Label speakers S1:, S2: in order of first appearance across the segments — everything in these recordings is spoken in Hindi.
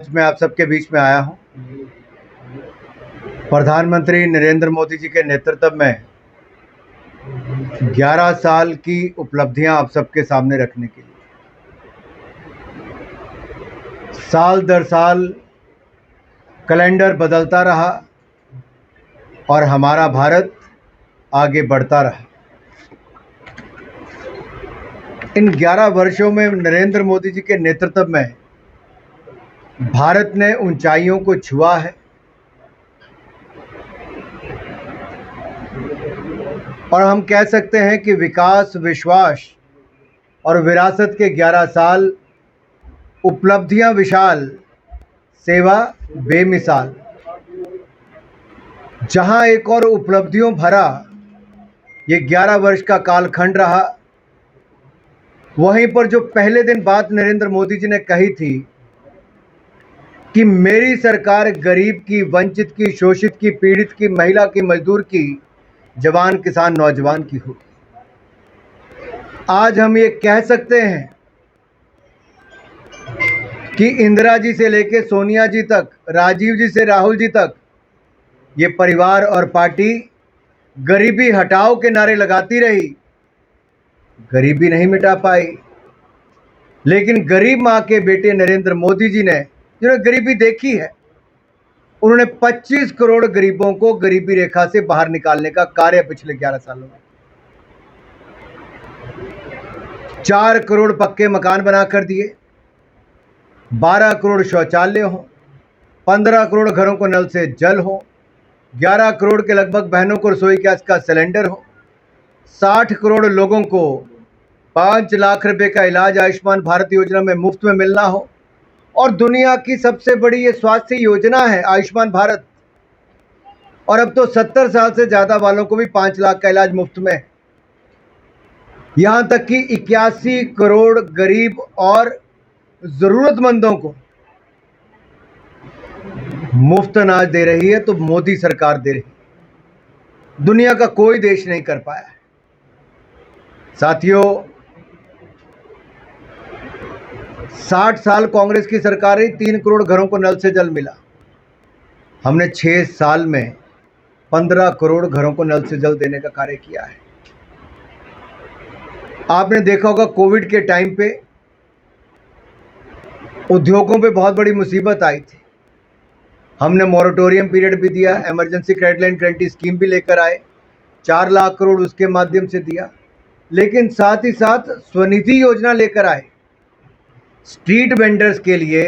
S1: मैं आप सबके बीच में आया हूं। प्रधानमंत्री नरेंद्र मोदी जी के नेतृत्व में 11 साल की उपलब्धियां आप सबके सामने रखने के लिए साल दर साल कैलेंडर बदलता रहा और हमारा भारत आगे बढ़ता रहा। इन 11 वर्षों में नरेंद्र मोदी जी के नेतृत्व में भारत ने ऊंचाइयों को छुआ है और हम कह सकते हैं कि विकास, विश्वास और विरासत के 11 साल, उपलब्धियां विशाल, सेवा बेमिसाल। जहां एक और उपलब्धियों भरा ये 11 वर्ष का कालखंड रहा, वहीं पर जो पहले दिन बात नरेंद्र मोदी जी ने कही थी कि मेरी सरकार गरीब की, वंचित की, शोषित की, पीड़ित की, महिला की, मजदूर की, जवान, किसान, नौजवान की हो। आज हम ये कह सकते हैं कि इंदिरा जी से लेकर सोनिया जी तक, राजीव जी से राहुल जी तक, ये परिवार और पार्टी गरीबी हटाओ के नारे लगाती रही, गरीबी नहीं मिटा पाई। लेकिन गरीब मां के बेटे नरेंद्र मोदी जी ने, जिन्होंने गरीबी देखी है, उन्होंने 25 करोड़ गरीबों को गरीबी रेखा से बाहर निकालने का कार्य पिछले 11 सालों में 4 करोड़ पक्के मकान बना कर दिए, 12 करोड़ शौचालय हो, 15 करोड़ घरों को नल से जल हो, 11 करोड़ के लगभग बहनों को रसोई गैस का सिलेंडर हो, 60 करोड़ लोगों को 5 लाख रुपए का इलाज आयुष्मान भारत योजना में मुफ्त में मिलना हो, और दुनिया की सबसे बड़ी ये स्वास्थ्य योजना है आयुष्मान भारत। और अब तो 70 साल से ज़्यादा वालों को भी 5 लाख का इलाज मुफ्त में है। यहाँ तक कि 81 करोड़ गरीब और ज़रूरतमंदों को मुफ्त अनाज दे रही है, तो मोदी सरकार दे रही है। दुनिया का कोई देश नहीं कर पाया है। साथियों, 60 साल कांग्रेस की सरकार रही, 3 करोड़ घरों को नल से जल मिला। हमने 6 साल में 15 करोड़ घरों को नल से जल देने का कार्य किया है। आपने देखा होगा कोविड के टाइम पे उद्योगों पे बहुत बड़ी मुसीबत आई थी। हमने मॉरेटोरियम पीरियड भी दिया, emergency credit line guarantee scheme भी लेकर आए, 4 लाख करोड़ उसके माध्यम से दिया। लेकिन साथ ही साथ स्वनिधि योजना लेकर आए, स्ट्रीट वेंडर्स के लिए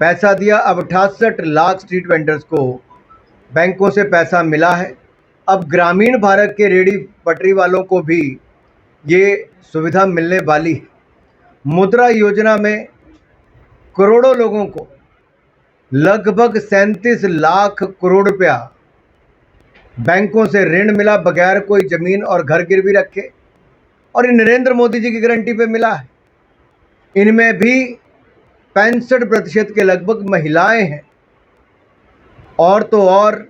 S1: पैसा दिया। अब 68 लाख स्ट्रीट वेंडर्स को बैंकों से पैसा मिला है। अब ग्रामीण भारत के रेहड़ी पटरी वालों को भी ये सुविधा मिलने वाली है। मुद्रा योजना में करोड़ों लोगों को लगभग 37 लाख करोड़ रुपया बैंकों से ऋण मिला, बगैर कोई जमीन और घर गिरवी रखे, और ये नरेंद्र मोदी जी की गारंटी पे मिला है। इनमें भी 65% के लगभग महिलाएं हैं। और तो और,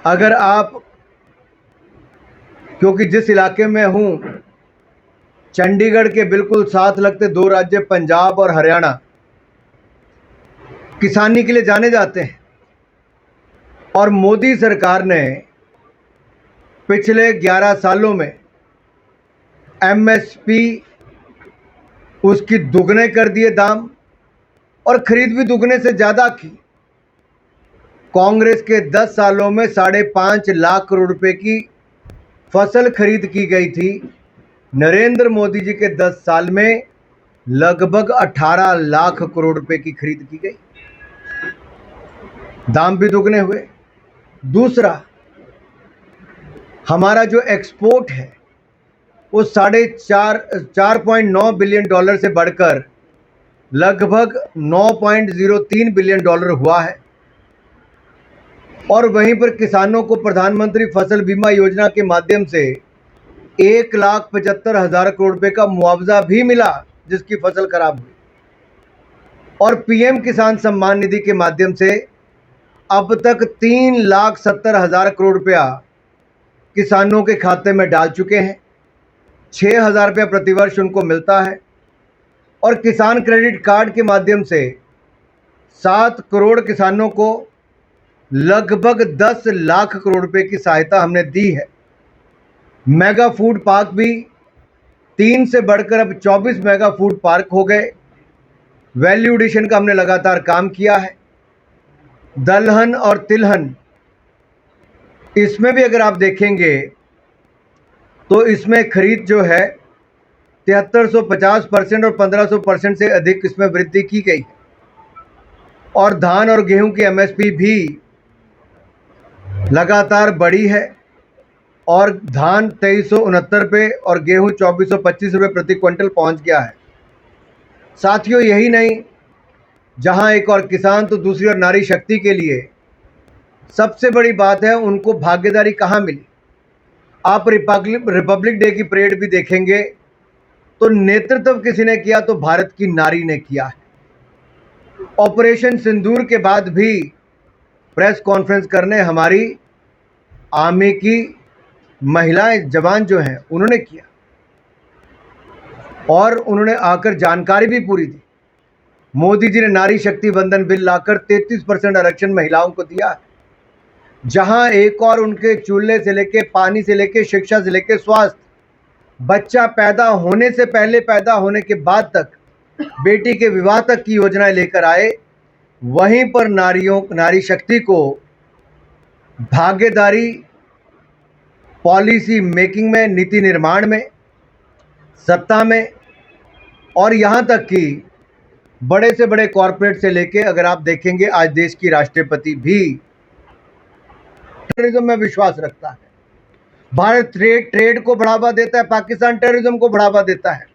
S1: अगर आप, क्योंकि जिस इलाके में हूं, चंडीगढ़ के बिल्कुल साथ लगते 2 राज्य पंजाब और हरियाणा किसानी के लिए जाने जाते हैं, और मोदी सरकार ने पिछले 11 सालों में एमएसपी उसकी दुगने कर दिए दाम, और खरीद भी दुगने से ज़्यादा की। कांग्रेस के 10 सालों में 5.5 लाख करोड़ रुपए की फसल खरीद की गई थी। नरेंद्र मोदी जी के 10 साल में लगभग 18 लाख करोड़ रुपए की खरीद की गई, दाम भी दुगने हुए। दूसरा, हमारा जो एक्सपोर्ट है वो 4.9 बिलियन डॉलर से बढ़कर लगभग 9.03 बिलियन डॉलर हुआ है। और वहीं पर किसानों को प्रधानमंत्री फसल बीमा योजना के माध्यम से 1,75,000 करोड़ रुपए का मुआवजा भी मिला जिसकी फसल खराब हुई। और पीएम किसान सम्मान निधि के माध्यम से अब तक 3,70,000 करोड़ रुपया किसानों के खाते में डाल चुके हैं। 6,000 रुपया प्रतिवर्ष उनको मिलता है। और किसान क्रेडिट कार्ड के माध्यम से 7 करोड़ किसानों को लगभग 10 लाख करोड़ रुपए की सहायता हमने दी है। मेगा फूड पार्क भी 3 से बढ़कर अब 24 मेगा फूड पार्क हो गए। वैल्यू एडिशन का हमने लगातार काम किया है। दलहन और तिलहन, इसमें भी अगर आप देखेंगे तो इसमें खरीद जो है 7350% और 1500% से अधिक इसमें वृद्धि की गई है। और धान और गेहूं की एमएसपी भी लगातार बढ़ी है और धान 2369 पे और गेहूं 2425 रुपये प्रति क्विंटल पहुंच गया है। साथियों, यही नहीं, जहां एक और किसान तो दूसरी और नारी शक्ति के लिए सबसे बड़ी बात है उनको भागीदारी कहाँ मिली। आप रिपब्लिक डे की परेड भी देखेंगे तो नेतृत्व किसी ने किया तो भारत की नारी ने किया है। ऑपरेशन सिंदूर के बाद भी प्रेस कॉन्फ्रेंस करने हमारी आर्मी की महिलाएं जवान जो हैं उन्होंने किया और उन्होंने आकर जानकारी भी पूरी दी। मोदी जी ने नारी शक्ति बंधन बिल लाकर 33% आरक्षण महिलाओं को दिया है, जहां एक और उनके चूल्हे से लेके पानी से लेके शिक्षा से लेके स्वास्थ्य, बच्चा पैदा होने से पहले पैदा होने के बाद तक, बेटी के विवाह तक की योजनाएं लेकर आए। वहीं पर नारी शक्ति को भागीदारी पॉलिसी मेकिंग में, नीति निर्माण में, सत्ता में और यहाँ तक कि बड़े से बड़े कॉरपोरेट से लेके अगर आप देखेंगे आज देश की राष्ट्रपति भी टेररिज्म में विश्वास रखता है। भारत ट्रेड को बढ़ावा देता है, पाकिस्तान टेररिज्म को बढ़ावा देता है।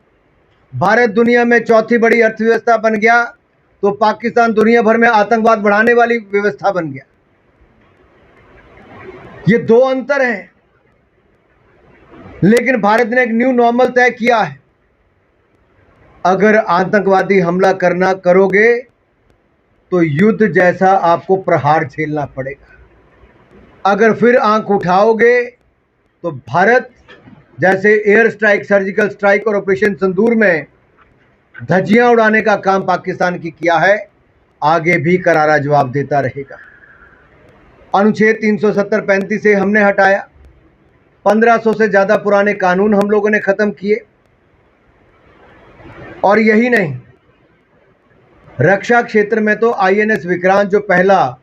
S1: भारत दुनिया में चौथी बड़ी अर्थव्यवस्था बन गया तो पाकिस्तान दुनिया भर में आतंकवाद बढ़ाने वाली व्यवस्था बन गया। ये दो अंतर हैं, लेकिन भारत ने एक न्यू नॉर्मल तय किया है। अगर आतंकवादी हमला करोगे तो युद्ध जैसा आपको प्रहार झेलना पड़ेगा। अगर फिर आंख उठाओगे तो भारत जैसे एयर स्ट्राइक, सर्जिकल स्ट्राइक और ऑपरेशन सिंदूर में धज्जियां उड़ाने का काम पाकिस्तान की किया है, आगे भी करारा जवाब देता रहेगा। अनुच्छेद 370-35 से हमने हटाया, 1500 से ज़्यादा पुराने कानून हम लोगों ने ख़त्म किए। और यही नहीं, रक्षा क्षेत्र में तो आईएनएस विक्रांत जो पहला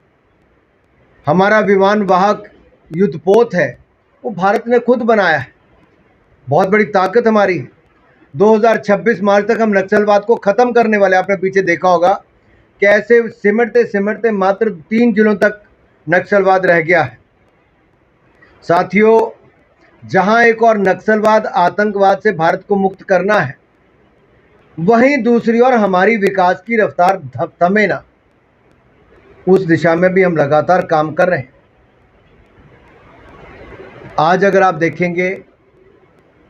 S1: हमारा विमान वाहक युद्धपोत है वो भारत ने खुद बनाया है। बहुत बड़ी ताकत हमारी है। 2026 मार्च तक हम नक्सलवाद को ख़त्म करने वाले। आपने पीछे देखा होगा कि ऐसे सिमटते सिमटते मात्र 3 जिलों तक नक्सलवाद रह गया है। साथियों, जहां एक और नक्सलवाद, आतंकवाद से भारत को मुक्त करना है, वहीं दूसरी ओर हमारी विकास की रफ्तार थमे ना, उस दिशा में भी हम लगातार काम कर रहे हैं। आज अगर आप देखेंगे,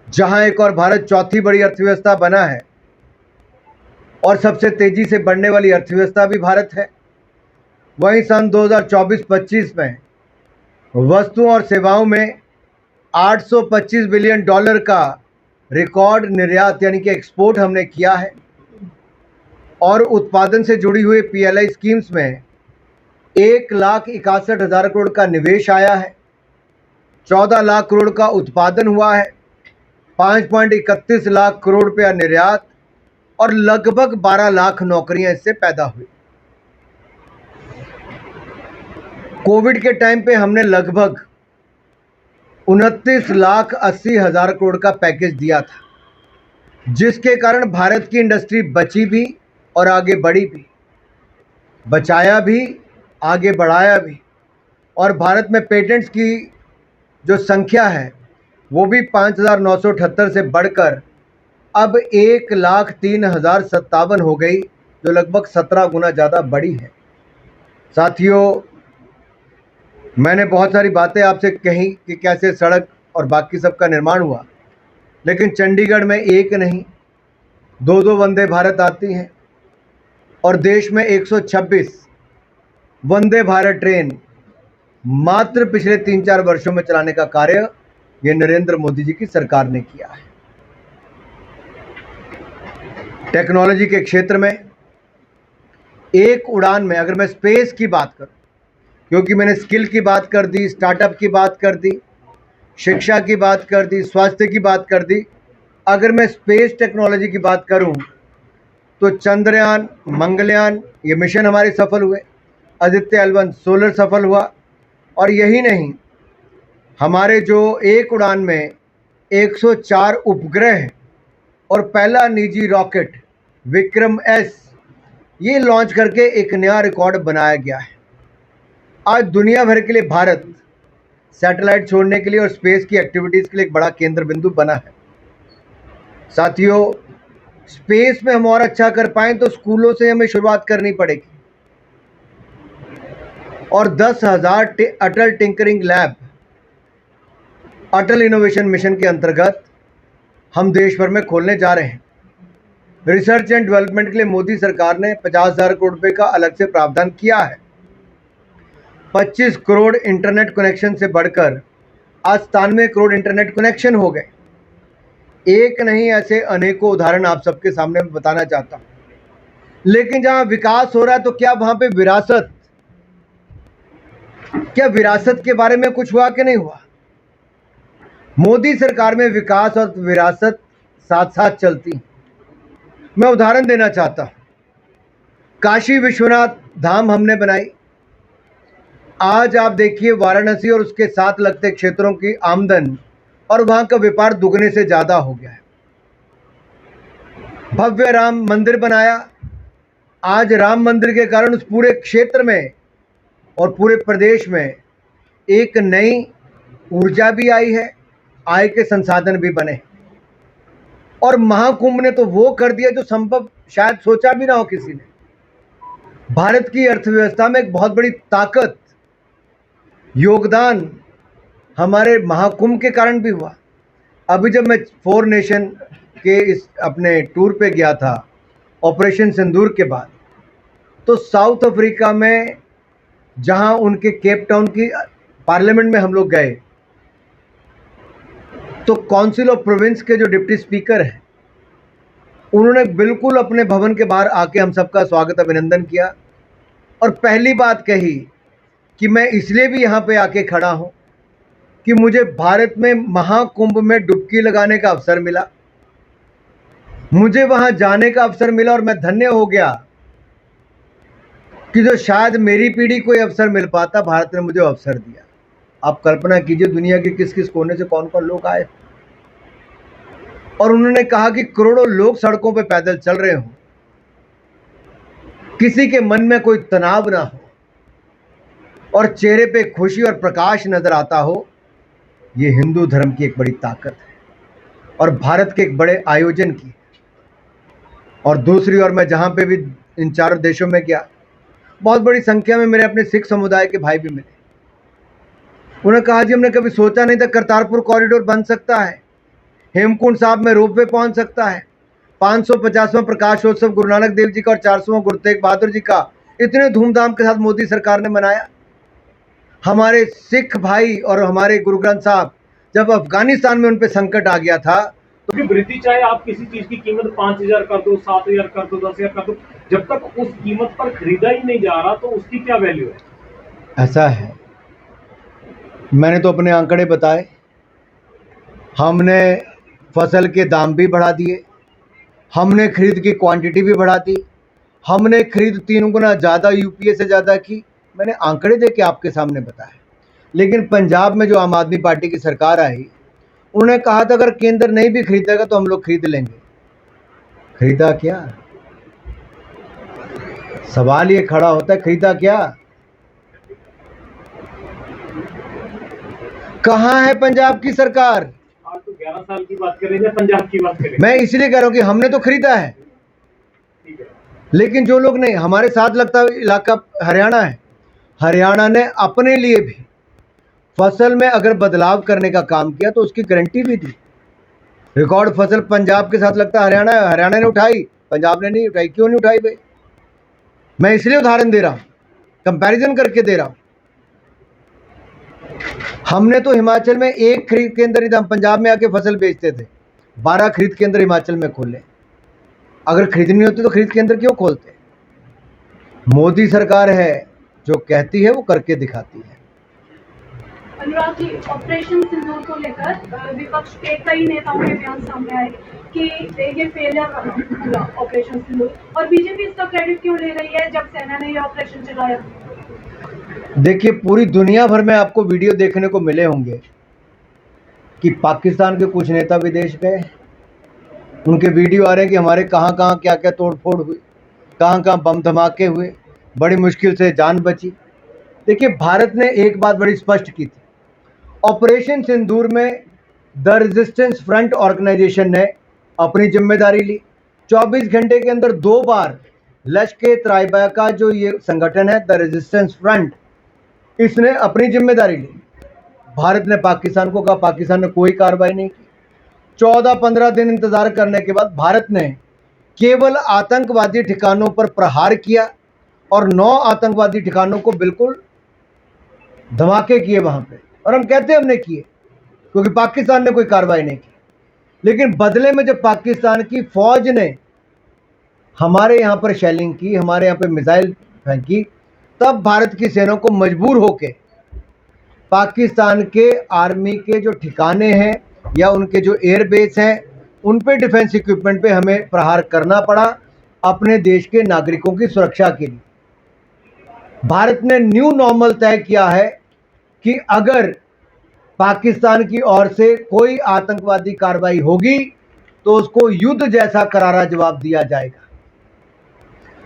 S1: जहां एक और भारत चौथी बड़ी अर्थव्यवस्था बना है और सबसे तेजी से बढ़ने वाली अर्थव्यवस्था भी भारत है, वहीं सन 2024-25 में वस्तुओं और सेवाओं में $825 बिलियन का रिकॉर्ड निर्यात यानी कि एक्सपोर्ट हमने किया है। और उत्पादन से जुड़ी हुई पीएलआई स्कीम्स में 1,61,000 करोड़ का निवेश आया है, 14 लाख करोड़ का उत्पादन हुआ है, 5.31 लाख करोड़ रुपया निर्यात और लगभग 12 लाख नौकरियां इससे पैदा हुई। कोविड के टाइम पे हमने लगभग 29,80,000 करोड़ का पैकेज दिया था, जिसके कारण भारत की इंडस्ट्री बची भी और आगे बढ़ी भी, बचाया भी, आगे बढ़ाया भी। और भारत में पेटेंट्स की जो संख्या है वो भी 5,978 से बढ़कर अब 1,03,057 हो गई, जो लगभग 17 गुना ज़्यादा बढ़ी है। साथियों, मैंने बहुत सारी बातें आपसे कही कि कैसे सड़क और बाकी सब का निर्माण हुआ, लेकिन चंडीगढ़ में एक नहीं 2-2 वंदे भारत आती हैं और देश में 126 वंदे भारत ट्रेन मात्र पिछले 3-4 वर्षों में चलाने का कार्य ये नरेंद्र मोदी जी की सरकार ने किया है। टेक्नोलॉजी के क्षेत्र में एक उड़ान में, अगर मैं स्पेस की बात करूं, क्योंकि मैंने स्किल की बात कर दी, स्टार्टअप की बात कर दी, शिक्षा की बात कर दी, स्वास्थ्य की बात कर दी, अगर मैं स्पेस टेक्नोलॉजी की बात करूं तो चंद्रयान, मंगलयान, ये मिशन हमारे सफल हुए। आदित्य L1 सोलर सफल हुआ। और यही नहीं, हमारे जो एक उड़ान में 104 उपग्रह और पहला निजी रॉकेट विक्रम S ये लॉन्च करके एक नया रिकॉर्ड बनाया गया है। आज दुनिया भर के लिए भारत सैटेलाइट छोड़ने के लिए और स्पेस की एक्टिविटीज़ के लिए एक बड़ा केंद्र बिंदु बना है। साथियों, स्पेस में हम और अच्छा कर पाएँ तो स्कूलों से हमें शुरुआत करनी पड़ेगी। और 10,000 अटल टिंकरिंग लैब अटल इनोवेशन मिशन के अंतर्गत हम देश भर में खोलने जा रहे हैं। रिसर्च एंड डेवलपमेंट के लिए मोदी सरकार ने 50,000 करोड़ रुपये का अलग से प्रावधान किया है। 25 करोड़ इंटरनेट कनेक्शन से बढ़कर आज 97 करोड़ इंटरनेट कनेक्शन हो गए। एक नहीं, ऐसे अनेकों उदाहरण आप सबके सामने मैं बताना चाहता हूँ। लेकिन जहाँ विकास हो रहा है तो क्या वहाँ पे विरासत के बारे में कुछ हुआ कि नहीं हुआ? मोदी सरकार में विकास और विरासत साथ साथ चलती। मैं उदाहरण देना चाहता हूँ। काशी विश्वनाथ धाम हमने बनाई। आज आप देखिए वाराणसी और उसके साथ लगते क्षेत्रों की आमदन और वहाँ का व्यापार दुगने से ज़्यादा हो गया है। भव्य राम मंदिर बनाया। आज राम मंदिर के कारण उस पूरे क्षेत्र में और पूरे प्रदेश में एक नई ऊर्जा भी आई है, आय के संसाधन भी बने। और महाकुंभ ने तो वो कर दिया जो संभव शायद सोचा भी ना हो किसी ने। भारत की अर्थव्यवस्था में एक बहुत बड़ी ताकत, योगदान हमारे महाकुंभ के कारण भी हुआ। अभी जब मैं 4 नेशन के इस अपने टूर पे गया था ऑपरेशन सिंदूर के बाद, तो साउथ अफ्रीका में जहां उनके केप टाउन की पार्लियामेंट में हम लोग गए, तो काउंसिल ऑफ प्रोविंस के जो डिप्टी स्पीकर हैं उन्होंने बिल्कुल अपने भवन के बाहर आके हम सबका स्वागत अभिनंदन किया और पहली बात कही कि मैं इसलिए भी यहाँ पे आके खड़ा हूँ कि मुझे भारत में महाकुंभ में डुबकी लगाने का अवसर मिला, मुझे वहाँ जाने का अवसर मिला और मैं धन्य हो गया कि जो शायद मेरी पीढ़ी को ये अवसर मिल पाता, भारत ने मुझे अवसर दिया। आप कल्पना कीजिए दुनिया के किस किस कोने से कौन कौन लोग आए। और उन्होंने कहा कि करोड़ों लोग सड़कों पे पैदल चल रहे हों, किसी के मन में कोई तनाव ना हो और चेहरे पे खुशी और प्रकाश नजर आता हो। ये हिंदू धर्म की एक बड़ी ताकत है और भारत के एक बड़े आयोजन की। और दूसरी ओर मैं जहाँ पे भी इन चारों देशों में गया, बहुत बड़ी संख्या में मेरे अपने सिख समुदाय के भाई भी मिले। उन्होंने कहा जी हमने कभी सोचा नहीं था करतारपुर कॉरिडोर बन सकता है, हेमकुंड साहब में रोपवे पहुंच सकता है, 550वां प्रकाशोत्सव गुरु नानक देव जी का और 400वां गुरु तेग बहादुर जी का इतने धूमधाम के साथ मोदी सरकार ने मनाया। हमारे सिख भाई और हमारे गुरु ग्रंथ साहब जब अफगानिस्तान में उन पे संकट आ गया था
S2: तो वृद्धि, चाहे आप किसी चीज की कीमत 5,000 कर दो, 7,000 कर दो, 10,000 कर दो, जब तक उस कीमत पर खरीदा ही नहीं जा रहा तो उसकी क्या वैल्यू है?
S1: ऐसा है। मैंने तो अपने आंकड़े बताए। हमने फसल के दाम भी बढ़ा दिए, हमने खरीद की क्वांटिटी भी बढ़ा दी, हमने खरीद 3 गुना ज़्यादा यूपीए से ज़्यादा की। मैंने आंकड़े दे के आपके सामने बताया। लेकिन पंजाब में जो आम आदमी पार्टी की सरकार आई, उन्होंने कहा था अगर केंद्र नहीं भी खरीदेगा तो हम लोग खरीद लेंगे। खरीदा क्या? सवाल ये खड़ा होता है, खरीदा क्या? कहाँ है पंजाब की सरकार?
S2: आप तो 11 साल की बात करें या पंजाब की बात करें?
S1: मैं इसलिए कह रहा हूँ कि हमने तो खरीदा है, लेकिन जो लोग नहीं, हमारे साथ लगता इलाका हरियाणा है, हरियाणा ने अपने लिए भी फसल में अगर बदलाव करने का काम किया तो उसकी गारंटी भी दी। रिकॉर्ड फसल पंजाब के साथ लगता हरियाणा ने उठाई, पंजाब ने नहीं उठाई। क्यों नहीं उठाई भाई? मैं इसलिए उदाहरण दे रहा हूँ, कंपैरिजन करके दे रहा हूँ। हमने तो हिमाचल में एक खरीद केंद्र नहीं था, हम पंजाब में आके फसल बेचते थे। 12 खरीद केंद्र हिमाचल में खोले। अगर खरीदनी होती तो खरीद केंद्र क्यों खोलते? मोदी सरकार है जो कहती है वो करके दिखाती है।
S3: अनुराग जी, ऑपरेशन सिंदूर को लेकर विपक्ष के कई नेताओं के बयान सामने आए कि ये फेलियर रहा पूरा ऑपरेशन सिंदूर, और बीजेपी इसका क्रेडिट क्यों ले रही है जब सेना ने ये ऑपरेशन चलाया?
S1: देखिए, पूरी दुनिया भर में आपको वीडियो देखने को मिले होंगे कि पाकिस्तान के कुछ नेता विदेश गए, उनके वीडियो आ रहे हैं कि हमारे कहाँ कहाँ क्या क्या तोड़ फोड़ हुई, कहाँ कहाँ बम धमाके हुए, बड़ी मुश्किल से जान बची। देखिए, भारत ने एक बात बड़ी स्पष्ट की थी, ऑपरेशन सिंदूर में द रेजिस्टेंस फ्रंट ऑर्गेनाइजेशन ने अपनी जिम्मेदारी ली। 24 घंटे के अंदर 2 बार लश्कर तैयबा का जो ये संगठन है द रेजिस्टेंस फ्रंट, इसने अपनी जिम्मेदारी ली। भारत ने पाकिस्तान को कहा, पाकिस्तान ने कोई कार्रवाई नहीं की। 14-15 दिन इंतजार करने के बाद भारत ने केवल आतंकवादी ठिकानों पर प्रहार किया और 9 आतंकवादी ठिकानों को बिल्कुल धमाके किए वहां पे, और हम कहते हैं हमने किए क्योंकि पाकिस्तान ने कोई कार्रवाई नहीं की। लेकिन बदले में जब पाकिस्तान की फौज ने हमारे यहाँ पर शेलिंग की, हमारे यहाँ पे मिसाइल फेंकी, तब भारत की सेना को मजबूर होके पाकिस्तान के आर्मी के जो ठिकाने हैं या उनके जो एयरबेस हैं उन पे डिफेंस इक्विपमेंट पे हमें प्रहार करना पड़ा अपने देश के नागरिकों की सुरक्षा के लिए। भारत ने न्यू नॉर्मल तय किया है कि अगर पाकिस्तान की ओर से कोई आतंकवादी कार्रवाई होगी तो उसको युद्ध जैसा करारा जवाब दिया जाएगा,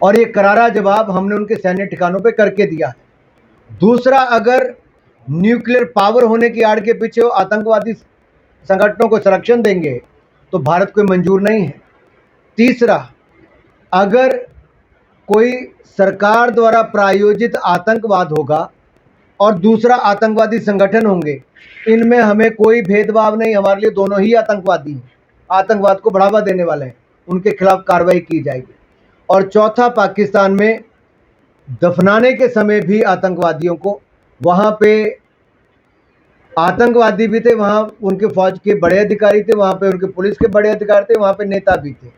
S1: और ये करारा जवाब हमने उनके सैन्य ठिकानों पे करके दिया है। दूसरा, अगर न्यूक्लियर पावर होने की आड़ के पीछे वो आतंकवादी संगठनों को संरक्षण देंगे तो भारत को मंजूर नहीं है। तीसरा, अगर कोई सरकार द्वारा प्रायोजित आतंकवाद होगा और दूसरा आतंकवादी संगठन होंगे, इनमें हमें कोई भेदभाव नहीं, हमारे लिए दोनों ही आतंकवादी हैं, आतंकवाद को बढ़ावा देने वाले हैं, उनके खिलाफ कार्रवाई की जाएगी। और चौथा, पाकिस्तान में दफनाने के समय भी आतंकवादियों को, वहाँ पे आतंकवादी भी थे, वहाँ उनके फौज के बड़े अधिकारी थे, वहाँ पे उनके पुलिस के बड़े अधिकारी थे, वहाँ पे नेता भी थे।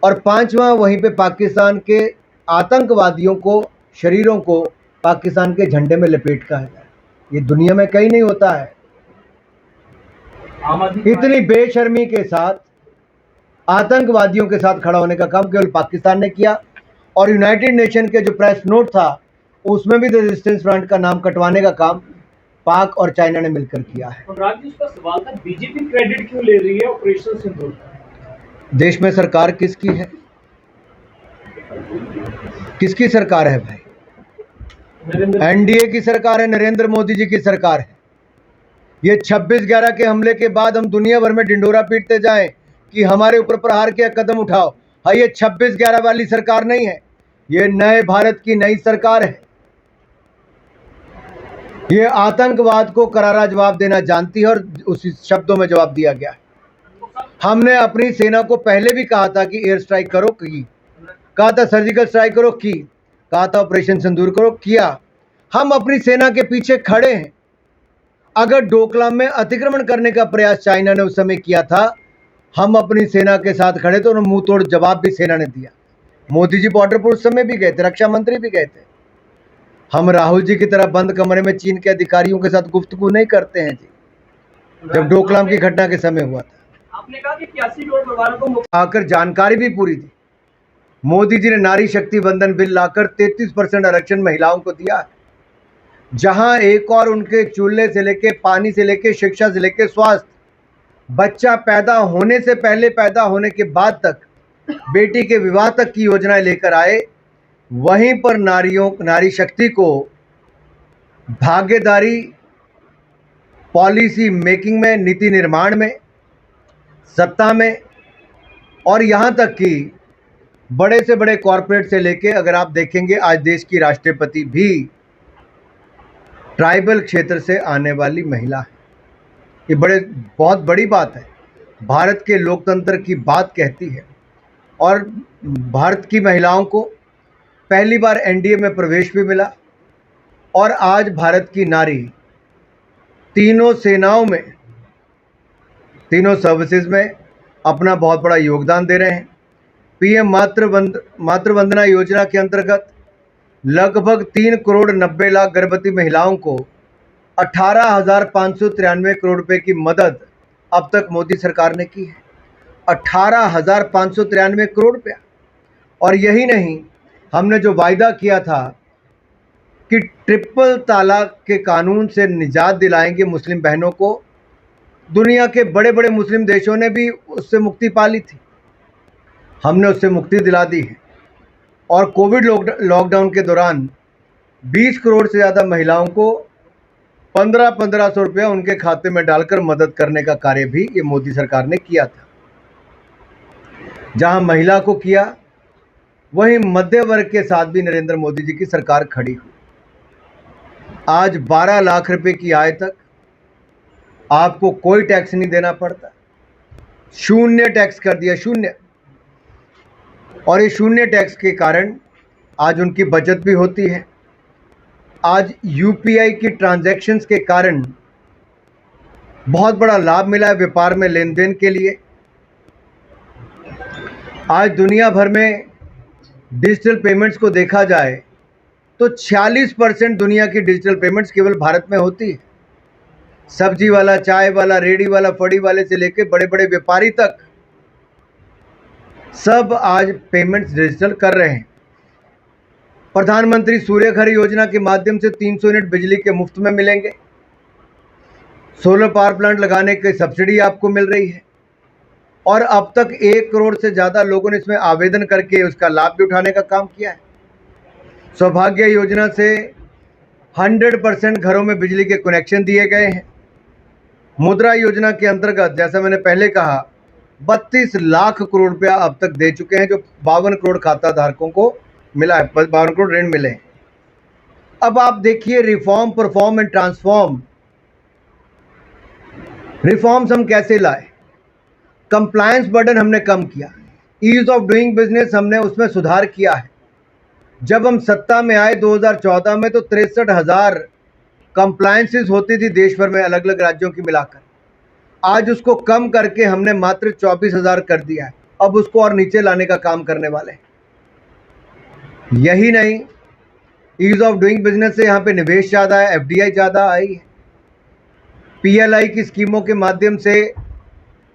S1: और पांचवा, वहीं पे पाकिस्तान के आतंकवादियों को, शरीरों को पाकिस्तान के झंडे में लपेट का है। ये दुनिया में कहीं नहीं होता है। इतनी बेशर्मी के साथ आतंकवादियों के साथ खड़ा होने का काम केवल पाकिस्तान ने किया, और यूनाइटेड नेशन के जो प्रेस नोट था उसमें भी रेजिस्टेंस फ्रंट का नाम कटवाने का काम पाक और चाइना ने मिलकर किया है।
S2: राज का सवाल था, बीजेपी क्रेडिट क्यों ले रही है ऑपरेशन सिंदूर?
S1: देश में सरकार किसकी है? किसकी सरकार है भाई? एनडीए की सरकार है, नरेंद्र मोदी जी की सरकार है। ये 26/11 के हमले के बाद हम दुनिया भर में ढिंढोरा पीटते जाएं कि हमारे ऊपर प्रहार किया, कदम उठाओ। हाँ, ये 26/11 वाली सरकार नहीं है, ये नए भारत की नई सरकार है। ये आतंकवाद को करारा जवाब देना जानती है और उसी शब्दों में जवाब दिया गया है। हमने अपनी सेना को पहले भी कहा था कि एयर स्ट्राइक करो, की, कहा था सर्जिकल स्ट्राइक करो, की, कहा था ऑपरेशन सिंदूर करो, किया। हम अपनी सेना के पीछे खड़े हैं। अगर डोकलाम में अतिक्रमण करने का प्रयास चाइना ने उस समय किया था, हम अपनी सेना के साथ खड़े थे और मुंह तोड़ जवाब भी सेना ने दिया। मोदी जी बॉर्डर पर उस समय भी गए थे, रक्षा मंत्री भी गए थे। हम राहुल जी की तरह बंद कमरे में चीन के अधिकारियों के साथ गुफ्तगू नहीं करते हैं जी। जब डोकलाम की घटना के समय हुआ था,
S2: आपने कहा कि 81 करोड़ परिवारों को
S1: आकर जानकारी भी पूरी थी। मोदी जी ने नारी शक्ति बंधन बिल लाकर 33% आरक्षण महिलाओं को दिया, जहां एक और उनके चूल्हे से लेके, पानी से लेके, शिक्षा से लेके, स्वास्थ्य, बच्चा पैदा होने से पहले, पैदा होने के बाद तक, बेटी के विवाह तक की योजनाएं लेकर आए। वहीं पर नारी शक्ति को भागीदारी पॉलिसी मेकिंग में, नीति निर्माण में, सत्ता में, और यहाँ तक कि बड़े से बड़े कॉरपोरेट से लेके, अगर आप देखेंगे आज देश की राष्ट्रपति भी ट्राइबल क्षेत्र से आने वाली महिला है। ये बहुत बड़ी बात है, भारत के लोकतंत्र की बात कहती है। और भारत की महिलाओं को पहली बार एनडीए में प्रवेश भी मिला, और आज भारत की नारी तीनों सेनाओं में, तीनों सर्विसेज में अपना बहुत बड़ा योगदान दे रहे हैं। पीएम मातृ वंदना योजना के अंतर्गत लगभग 3,90,00,000 गर्भवती महिलाओं को 18,593 करोड़ रुपए की मदद अब तक मोदी सरकार ने की है। 18,593 करोड़ रुपया। और यही नहीं, हमने जो वायदा किया था कि ट्रिपल तलाक के कानून से निजात दिलाएंगे मुस्लिम बहनों को, दुनिया के बड़े बड़े मुस्लिम देशों ने भी उससे मुक्ति पा ली थी, हमने उससे मुक्ति दिला दी है। और कोविड लॉकडाउन के दौरान 20 करोड़ से ज़्यादा महिलाओं को 1500 रुपया उनके खाते में डालकर मदद करने का कार्य भी ये मोदी सरकार ने किया था। जहां महिला को किया, वहीं मध्य वर्ग के साथ भी नरेंद्र मोदी जी की सरकार खड़ी हुई। आज 12 लाख रुपए की आय तक आपको कोई टैक्स नहीं देना पड़ता, शून्य टैक्स कर दिया, शून्य। और ये शून्य टैक्स के कारण आज उनकी बचत भी होती है। आज यूपीआई की ट्रांजैक्शंस के कारण बहुत बड़ा लाभ मिला है व्यापार में लेन देन के लिए। आज दुनिया भर में डिजिटल पेमेंट्स को देखा जाए तो 46% दुनिया की डिजिटल पेमेंट्स केवल भारत में होती है। सब्जी वाला, चाय वाला, रेडी वाला, फड़ी वाले से लेकर बड़े बड़े व्यापारी तक सब आज पेमेंट्स डिजिटल कर रहे हैं। प्रधानमंत्री सूर्य घर योजना के माध्यम से 300 यूनिट बिजली के मुफ्त में मिलेंगे। सोलर पावर प्लांट लगाने की सब्सिडी आपको मिल रही है। और अब तक 1 करोड़ से ज़्यादा लोगों ने इसमें आवेदन करके उसका लाभ भी उठाने का काम किया है। सौभाग्य योजना से 100% घरों में बिजली के कनेक्शन दिए गए हैं। मुद्रा योजना के अंतर्गत, जैसा मैंने पहले कहा, 32 लाख करोड़ रुपया अब तक दे चुके हैं, जो 52 करोड़ खाता धारकों को मिला है, 52 करोड़ ऋण मिले हैं। अब आप देखिए, reform, perform and transform. Reforms हम कैसे लाए? कंप्लायंस बर्डन हमने कम किया, ईज ऑफ डूइंग बिजनेस हमने उसमें सुधार किया है। जब हम सत्ता में आए 2014 में तो 63,000 कंप्लायंसेस होती थी देश भर में, अलग अलग राज्यों की मिलाकर। आज उसको कम करके हमने मात्र 24,000 कर दिया है। अब उसको और नीचे लाने का काम करने वाले हैं। यही नहीं, ईज ऑफ डूइंग बिजनेस से यहाँ पे निवेश ज़्यादा है, एफडीआई ज़्यादा आई है। पीएलआई की स्कीमों के माध्यम से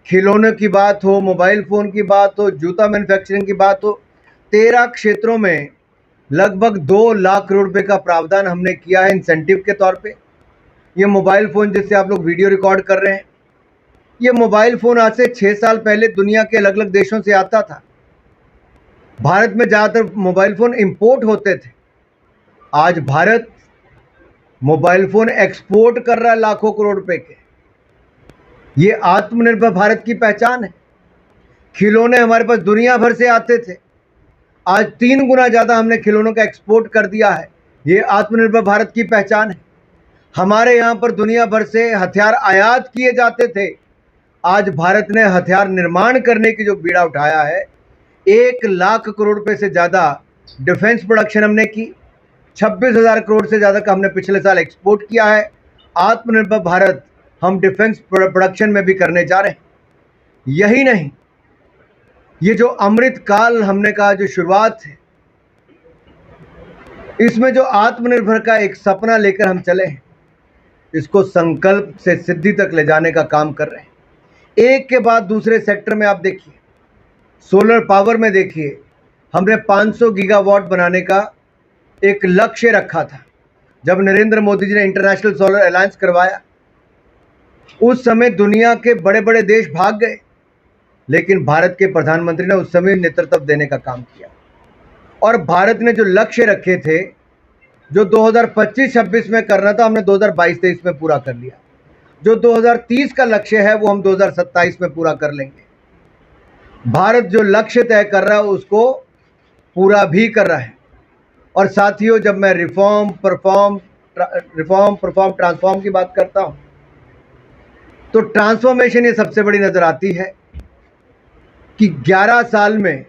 S1: खिलौनों की बात हो, मोबाइल फ़ोन की बात हो, जूता मैन्युफैक्चरिंग की बात हो, 13 क्षेत्रों में लगभग 2 लाख करोड़ रुपए का प्रावधान हमने किया है इंसेंटिव के तौर पे। ये मोबाइल फ़ोन जिससे आप लोग वीडियो रिकॉर्ड कर रहे हैं, ये मोबाइल फ़ोन आज से 6 साल पहले दुनिया के अलग अलग देशों से आता था। भारत में ज़्यादातर मोबाइल फ़ोन इंपोर्ट होते थे। आज भारत मोबाइल फ़ोन एक्सपोर्ट कर रहा है लाखों करोड़ रुपए के। ये आत्मनिर्भर भारत की पहचान है। खिलौने हमारे पास दुनिया भर से आते थे, आज 3 गुना ज़्यादा हमने खिलौनों का एक्सपोर्ट कर दिया है। ये आत्मनिर्भर भारत की पहचान है। हमारे यहाँ पर दुनिया भर से हथियार आयात किए जाते थे, आज भारत ने हथियार निर्माण करने की जो बीड़ा उठाया है, 1 लाख करोड़ रुपए से ज़्यादा डिफेंस प्रोडक्शन हमने की। 26,000 करोड़ से ज़्यादा का हमने पिछले साल एक्सपोर्ट किया है। आत्मनिर्भर भारत हम डिफेंस प्रोडक्शन में भी करने जा रहे हैं। यही नहीं, ये जो अमृत काल हमने कहा, जो शुरुआत है, इसमें जो आत्मनिर्भर का एक सपना लेकर हम चले हैं, इसको संकल्प से सिद्धि तक ले जाने का काम कर रहे हैं। एक के बाद दूसरे सेक्टर में आप देखिए, सोलर पावर में देखिए, हमने 500 गीगावाट बनाने का एक लक्ष्य रखा था। जब नरेंद्र मोदी जी ने इंटरनेशनल सोलर अलायंस करवाया, उस समय दुनिया के बड़े बड़े देश भाग गए, लेकिन भारत के प्रधानमंत्री ने उस समय नेतृत्व देने का काम किया। और भारत ने जो लक्ष्य रखे थे, जो 2025-26 में करना था, हमने 2022-23 में पूरा कर लिया। जो 2030 का लक्ष्य है, वो हम 2027 में पूरा कर लेंगे। भारत जो लक्ष्य तय कर रहा है, उसको पूरा भी कर रहा है। और साथियों, जब मैं रिफॉर्म, परफॉर्म, ट्रांसफॉर्म की बात करता हूँ, तो ट्रांसफॉर्मेशन ये सबसे बड़ी नज़र आती है कि 11 साल में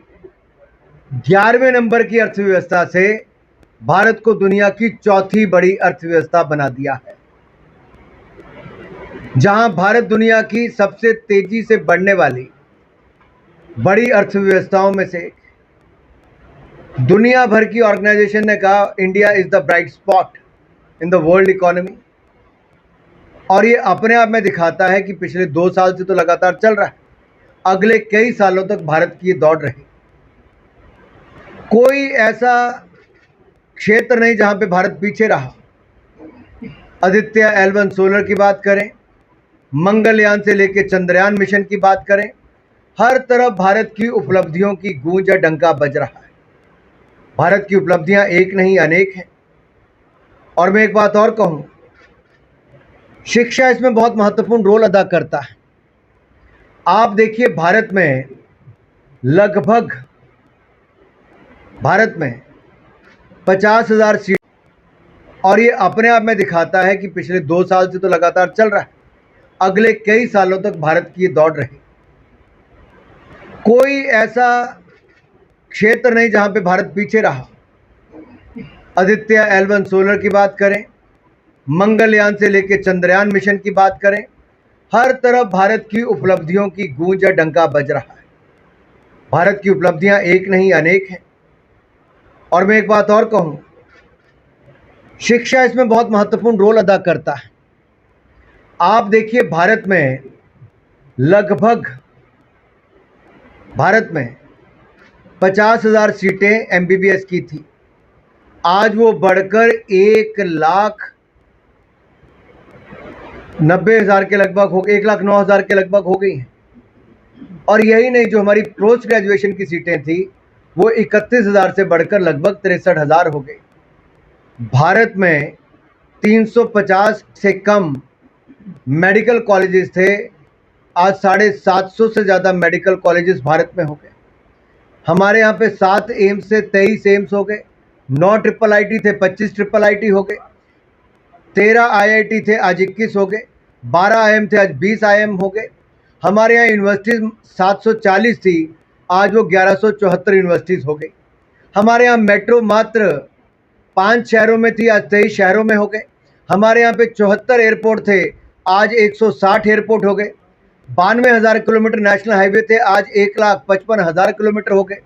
S1: 11वें नंबर की अर्थव्यवस्था से भारत को दुनिया की 4थी बड़ी अर्थव्यवस्था बना दिया है। जहां भारत दुनिया की सबसे तेजी से बढ़ने वाली बड़ी अर्थव्यवस्थाओं में से एक। दुनिया भर की ऑर्गेनाइजेशन ने कहा India is the bright spot in the world economy, और ये अपने आप में दिखाता है कि पिछले 2 साल से तो लगातार चल रहा है, अगले कई सालों तक भारत की ये दौड़ रहेगी। कोई ऐसा क्षेत्र नहीं जहां पे भारत पीछे रहा। आदित्य L1 सोलर की बात करें, मंगलयान से लेकर चंद्रयान मिशन की बात करें, हर तरफ भारत की उपलब्धियों की गूंज या डंका बज रहा है। भारत की उपलब्धियां एक नहीं अनेक हैं। और मैं एक बात और कहूं, शिक्षा इसमें बहुत महत्वपूर्ण रोल अदा करता है। आप देखिए भारत में लगभग 50,000 सीट, और ये अपने आप में दिखाता है कि पिछले 2 साल से तो लगातार चल रहा है, अगले कई सालों तक भारत की ये दौड़ रहेगी। कोई ऐसा क्षेत्र नहीं जहां पे भारत पीछे रहा। आदित्य L1 सोलर की बात करें, मंगलयान से लेकर चंद्रयान मिशन की बात करें, हर तरफ भारत की उपलब्धियों की गूंज या डंका बज रहा है। भारत की उपलब्धियां एक नहीं अनेक हैं। और मैं एक बात और कहूं, शिक्षा इसमें बहुत महत्वपूर्ण रोल अदा करता है। आप देखिए भारत में लगभग 50,000 सीटें MBBS की थी, आज वो बढ़कर 1,90,000 के लगभग हो गई, 1,09,000 के लगभग हो गई हैं। और यही नहीं, जो हमारी पोस्ट ग्रेजुएशन की सीटें थी वो 31,000 से बढ़कर लगभग 63,000 हो गई। भारत में 350 से कम मेडिकल कॉलेजेस थे, आज 750 से ज़्यादा मेडिकल कॉलेजेस भारत में हो गए। हमारे यहाँ पे 7 एम्स से 23 एम्स हो गए, 9 IIIT थे 25 IIIT हो गए, 13 IIT थे आज 21 हो गए, 12 IIM थे आज 20 IIM हो गए। हमारे यहाँ यूनिवर्सिटीज़ 740 थी, आज वो 1174 यूनिवर्सिटीज़ हो गई। हमारे यहाँ मेट्रो मात्र 5 शहरों में थी, आज 23 शहरों में हो गए। हमारे यहाँ पे 74 एयरपोर्ट थे, आज 160 एयरपोर्ट हो गए। 92,000 किलोमीटर नेशनल हाईवे थे, आज 1,55,000 किलोमीटर हो गए।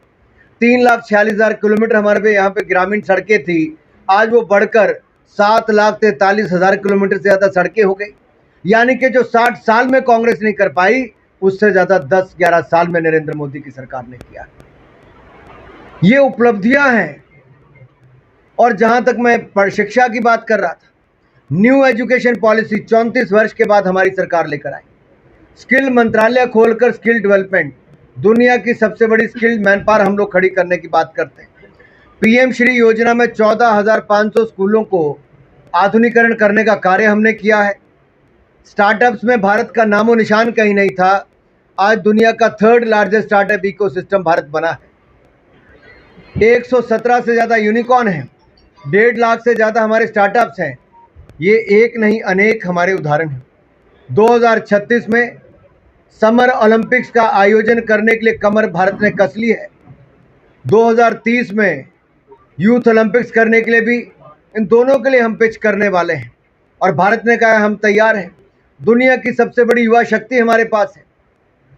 S1: 3,46,000 किलोमीटर हमारे पे यहाँ पे ग्रामीण सड़कें थी, आज वो बढ़कर 7,43,000 किलोमीटर से ज़्यादा सड़कें हो गई। यानी कि जो 60 साल में कांग्रेस नहीं कर पाई, उससे ज़्यादा 10-11 साल में नरेंद्र मोदी की सरकार ने किया। ये उपलब्धियां हैं। और जहां तक मैं शिक्षा की बात कर रहा था, न्यू एजुकेशन पॉलिसी 34 वर्ष के बाद हमारी सरकार लेकर आई। स्किल मंत्रालय खोलकर स्किल डेवलपमेंट, दुनिया की सबसे बड़ी स्किल्ड मैन पावर हम लोग खड़ी करने की बात करते हैं। PM श्री योजना में 14,500 स्कूलों को आधुनिकीकरण करने का कार्य हमने किया है। स्टार्टअप्स में भारत का नामो निशान कहीं नहीं था, आज दुनिया का 3rd largest startup ecosystem Bharat बना है। 117 से ज़्यादा यूनिकॉर्न हैं, 1.5 लाख से ज़्यादा हमारे स्टार्टअप्स हैं। ये एक नहीं अनेक हमारे उदाहरण हैं। 2036 में समर ओलंपिक्स का आयोजन करने के लिए कमर भारत ने कस ली है। 2030 में यूथ ओलंपिक्स करने के लिए भी इन दोनों के लिए हम पिच करने वाले हैं, और भारत ने कहा हम तैयार हैं। दुनिया की सबसे बड़ी युवा शक्ति हमारे पास है।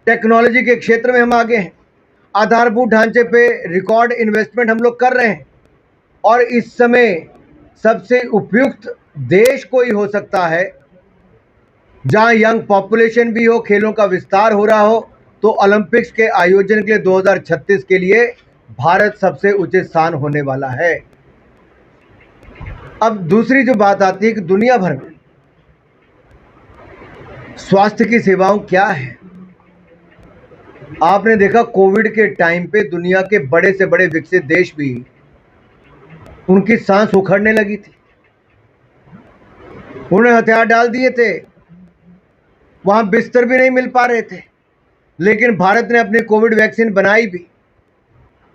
S1: टेक्नोलॉजी के क्षेत्र में हम आगे हैं। आधारभूत ढांचे पे रिकॉर्ड इन्वेस्टमेंट हम लोग कर रहे हैं, और इस समय सबसे उपयुक्त देश कोई हो सकता है जहां यंग पॉपुलेशन भी हो, खेलों का विस्तार हो रहा हो, तो ओलंपिक्स के आयोजन के लिए 2036 के लिए भारत सबसे उचित स्थान होने वाला है। अब दूसरी जो बात आती है कि दुनिया भर में स्वास्थ्य की सेवाओं क्या है। आपने देखा कोविड के टाइम पे दुनिया के बड़े से बड़े विकसित देश भी उनकी सांस उखड़ने लगी थी, उन्हें हथियार डाल दिए थे, वहां बिस्तर भी नहीं मिल पा रहे थे। लेकिन भारत ने अपनी कोविड वैक्सीन बनाई भी,